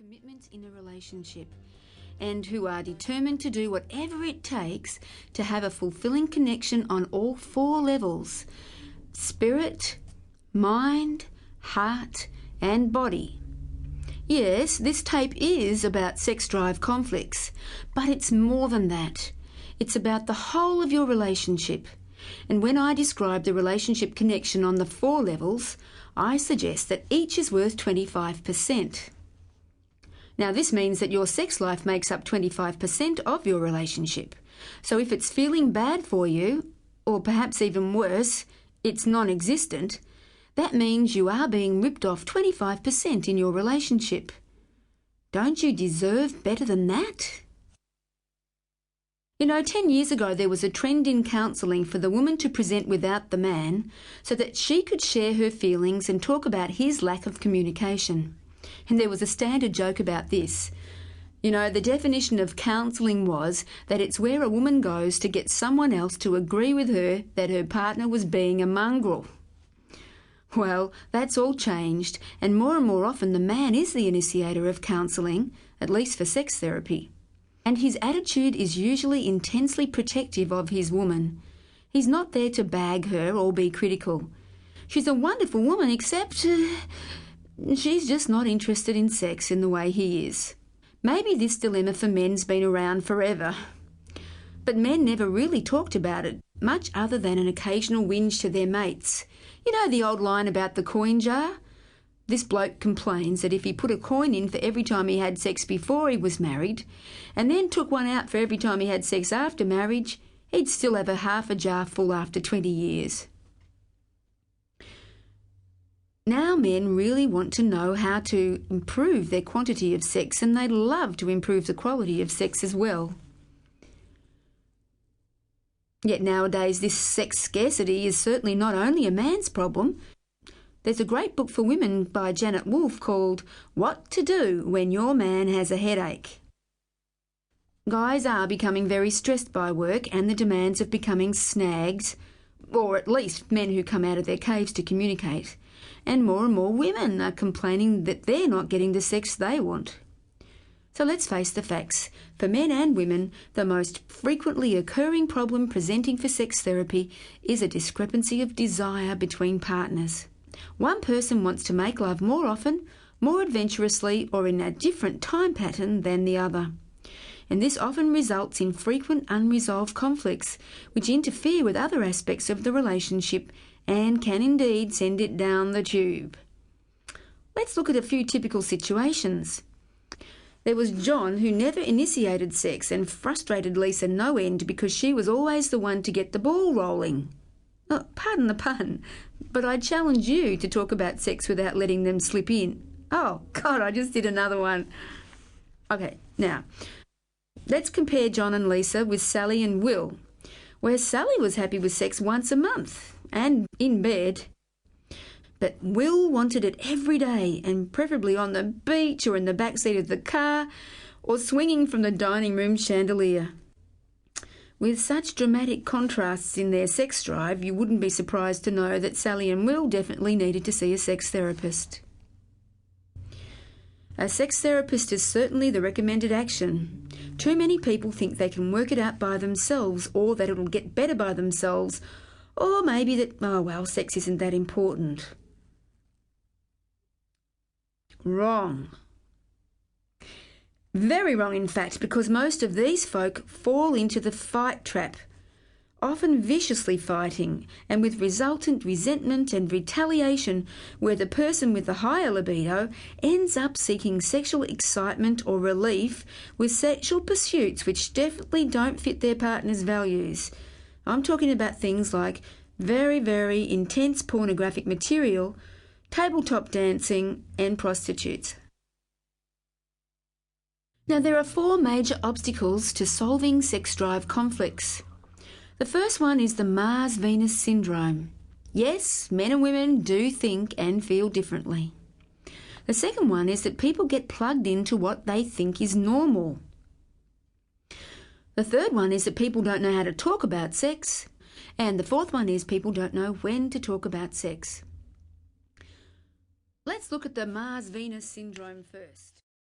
commitment in a relationship and who are determined to do whatever it takes to have a fulfilling connection on all four levels: spirit, mind, heart and body. Yes, this tape is about sex drive conflicts, but it's more than that. It's about the whole of your relationship. And when I describe the relationship connection on the four levels, I suggest that each is worth 25%. Now, this means that your sex life makes up 25% of your relationship. So if it's feeling bad for you, or perhaps even worse, it's non-existent, that means you are being ripped off 25% in your relationship. Don't you deserve better than that? 10 years ago there was a trend in counselling for the woman to present without the man so that she could share her feelings and talk about his lack of communication. And there was a standard joke about this. The definition of counselling was that it's where a woman goes to get someone else to agree with her that her partner was being a mongrel. Well, that's all changed, and more often the man is the initiator of counselling, at least for sex therapy. And his attitude is usually intensely protective of his woman. He's not there to bag her or be critical. She's a wonderful woman, except she's just not interested in sex in the way he is. Maybe this dilemma for men's been around forever. But men never really talked about it, much other than an occasional whinge to their mates. The old line about the coin jar? This bloke complains that if he put a coin in for every time he had sex before he was married, and then took one out for every time he had sex after marriage, he'd still have half a jar full after 20 years. Now men really want to know how to improve their quantity of sex, and they'd love to improve the quality of sex as well. Yet nowadays this sex scarcity is certainly not only a man's problem. There's a great book for women by Janet Wolfe called What to Do When Your Man Has a Headache. Guys are becoming very stressed by work and the demands of becoming snags, or at least men who come out of their caves to communicate. And more women are complaining that they're not getting the sex they want. So let's face the facts. For men and women, the most frequently occurring problem presenting for sex therapy is a discrepancy of desire between partners. One person wants to make love more often, more adventurously, or in a different time pattern than the other. And this often results in frequent unresolved conflicts, which interfere with other aspects of the relationship and can indeed send it down the tube. Let's look at a few typical situations. There was John, who never initiated sex and frustrated Lisa no end because she was always the one to get the ball rolling. Oh, pardon the pun, but I challenge you to talk about sex without letting them slip in. Oh, God, I just did another one. Okay, now, let's compare John and Lisa with Sally and Will, where Sally was happy with sex once a month and in bed. But Will wanted it every day, and preferably on the beach or in the back seat of the car or swinging from the dining room chandelier. With such dramatic contrasts in their sex drive, you wouldn't be surprised to know that Sally and Will definitely needed to see a sex therapist. A sex therapist is certainly the recommended action. Too many people think they can work it out by themselves, or that it'll get better by themselves, or maybe that, sex isn't that important. Wrong. Very wrong, in fact, because most of these folk fall into the fight trap, often viciously fighting, and with resultant resentment and retaliation, where the person with the higher libido ends up seeking sexual excitement or relief with sexual pursuits which definitely don't fit their partner's values. I'm talking about things like very intense pornographic material, tabletop dancing, and prostitutes. Now, there are 4 major obstacles to solving sex drive conflicts. The first one is the Mars-Venus syndrome. Yes, men and women do think and feel differently. The second one is that people get plugged into what they think is normal. The third one is that people don't know how to talk about sex. And the fourth one is people don't know when to talk about sex. Let's look at the Mars-Venus syndrome first.